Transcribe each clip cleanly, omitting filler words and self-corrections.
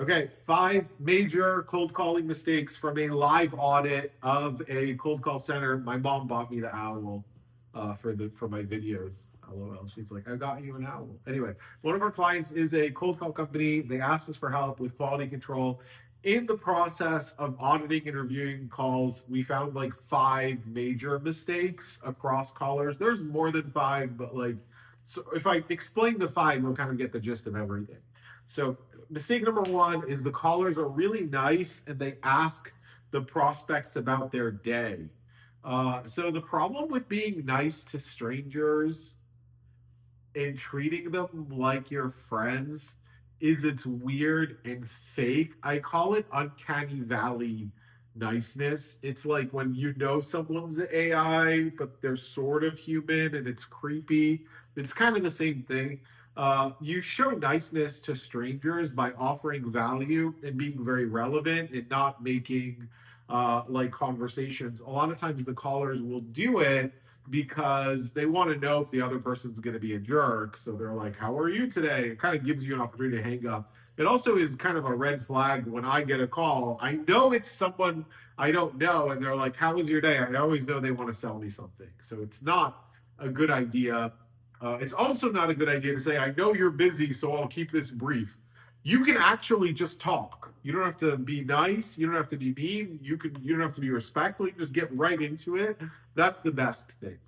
Okay, 5 major cold calling mistakes from a live audit of a cold call center. My mom bought me the owl for my videos. LOL. She's like, I got you an owl. Anyway, one of our clients is a cold call company. They asked us for help with quality control. In the process of auditing and reviewing calls, we found like 5 major mistakes across callers. There's more than 5, but like, so if I explain the 5, you'll kind of get the gist of everything. So mistake number 1 is the callers are really nice and they ask the prospects about their day. So the problem with being nice to strangers and treating them like your friends is it's weird and fake. I call it uncanny valley niceness. It's like when you know someone's AI, but they're sort of human and it's creepy. It's kind of the same thing. You show niceness to strangers by offering value and being very relevant and not making like conversations. A lot of times the callers will do it because they want to know if the other person's going to be a jerk. So they're like, how are you today? It kind of gives you an opportunity to hang up. It also is kind of a red flag when I get a call. I know it's someone I don't know, and they're like, how was your day? I always know they want to sell me something. So it's not a good idea. It's also not a good idea to say, I know you're busy, so I'll keep this brief. You can actually just talk. You don't have to be nice. You don't have to be mean. You don't have to be respectful. You can just get right into it. That's the best thing.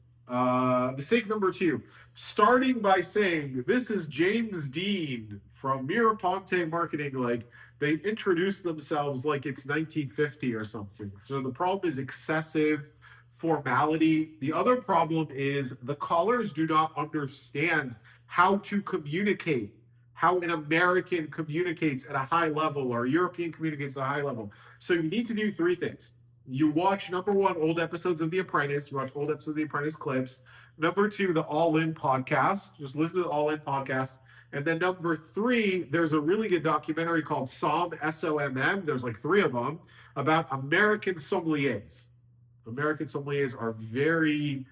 Mistake number 2, starting by saying, this is James Dean from Mirraponte Marketing. Like they introduce themselves like it's 1950 or something. So the problem is excessive formality. The other problem is the callers do not understand how to communicate, how an American communicates at a high level or a European communicates at a high level. So you need to do 3 things. You watch, number 1, old episodes of The Apprentice. You watch old episodes of The Apprentice clips. Number 2, the All In podcast. Just listen to the All In podcast. And then number 3, there's a really good documentary called SOMM. There's like 3 of them about American sommeliers. American sommeliers are very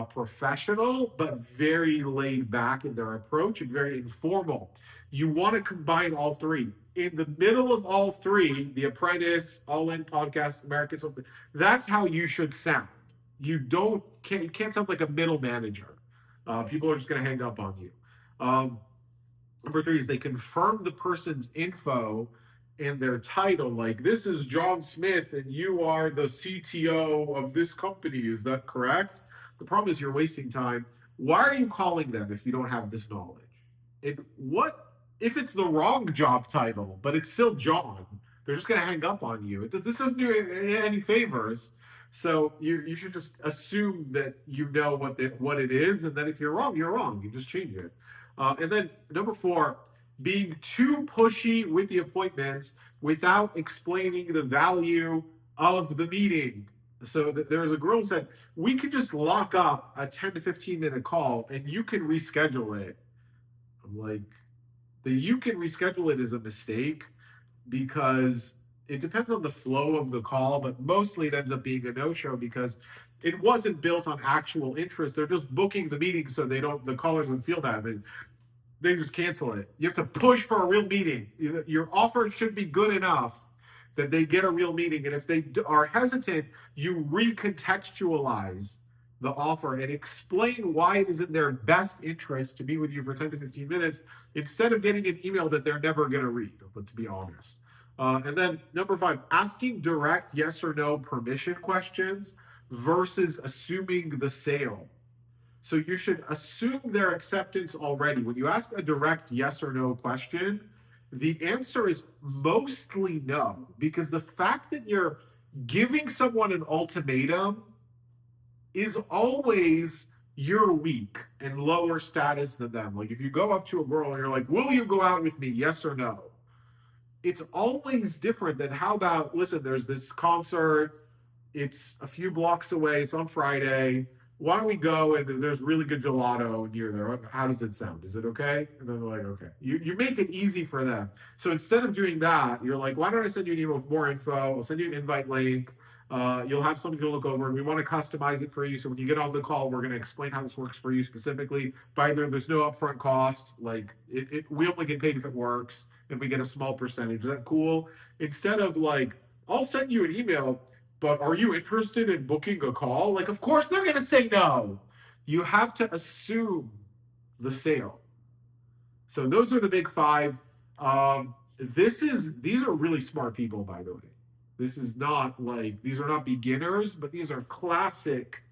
professional, but very laid back in their approach and very informal. You want to combine all 3. In the middle of all 3, The Apprentice, All In podcast, American Sommelier, that's how you should sound. You can't sound like a middle manager. People are just going to hang up on you. Number 3 is they confirm the person's info and their title, like, this is John Smith and you are the CTO of this company. Is that correct? The problem is you're wasting time. Why are you calling them if you don't have this knowledge? And what if it's the wrong job title, but it's still John? They're just going to hang up on you. This doesn't do any favors. So you should just assume that you know what it is, and then if you're wrong, you're wrong. You just change it. And then number 4, being too pushy with the appointments without explaining the value of the meeting. So there's a girl who said, we could just lock up a 10 to 15 minute call and you can reschedule it. I'm like, the you can reschedule it is a mistake because it depends on the flow of the call, but mostly it ends up being a no-show because it wasn't built on actual interest. They're just booking the meeting so the callers don't feel bad. They just cancel it. You have to push for a real meeting. Your offer should be good enough that they get a real meeting. And if they are hesitant, you recontextualize the offer and explain why it is in their best interest to be with you for 10 to 15 minutes instead of getting an email that they're never going to read. Let's be honest. And then number 5, asking direct yes or no permission questions versus assuming the sale. So you should assume their acceptance already. When you ask a direct yes or no question, the answer is mostly no, because the fact that you're giving someone an ultimatum is always you're weak and lower status than them. Like if you go up to a girl and you're like, will you go out with me? Yes or no? It's always different than how about, listen, there's this concert. It's a few blocks away. It's on Friday. Why don't we go and there's really good gelato near there? How does it sound? Is it okay? And then they're like, okay. You make it easy for them. So instead of doing that, you're like, why don't I send you an email with more info? I'll send you an invite link. You'll have something to look over, and we want to customize it for you. So when you get on the call, we're going to explain how this works for you specifically. By the way, there's no upfront cost. Like we only get paid if it works, and we get a small percentage. Is that cool? Instead of like, I'll send you an email, but are you interested in booking a call? Like, of course they're going to say no. You have to assume the sale. So those are the big five. These are really smart people, by the way. This is not like, these are not beginners, but these are classic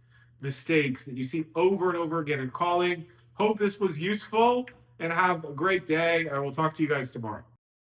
mistakes that you see over and over again in calling. Hope this was useful, and have a great day. I will talk to you guys tomorrow.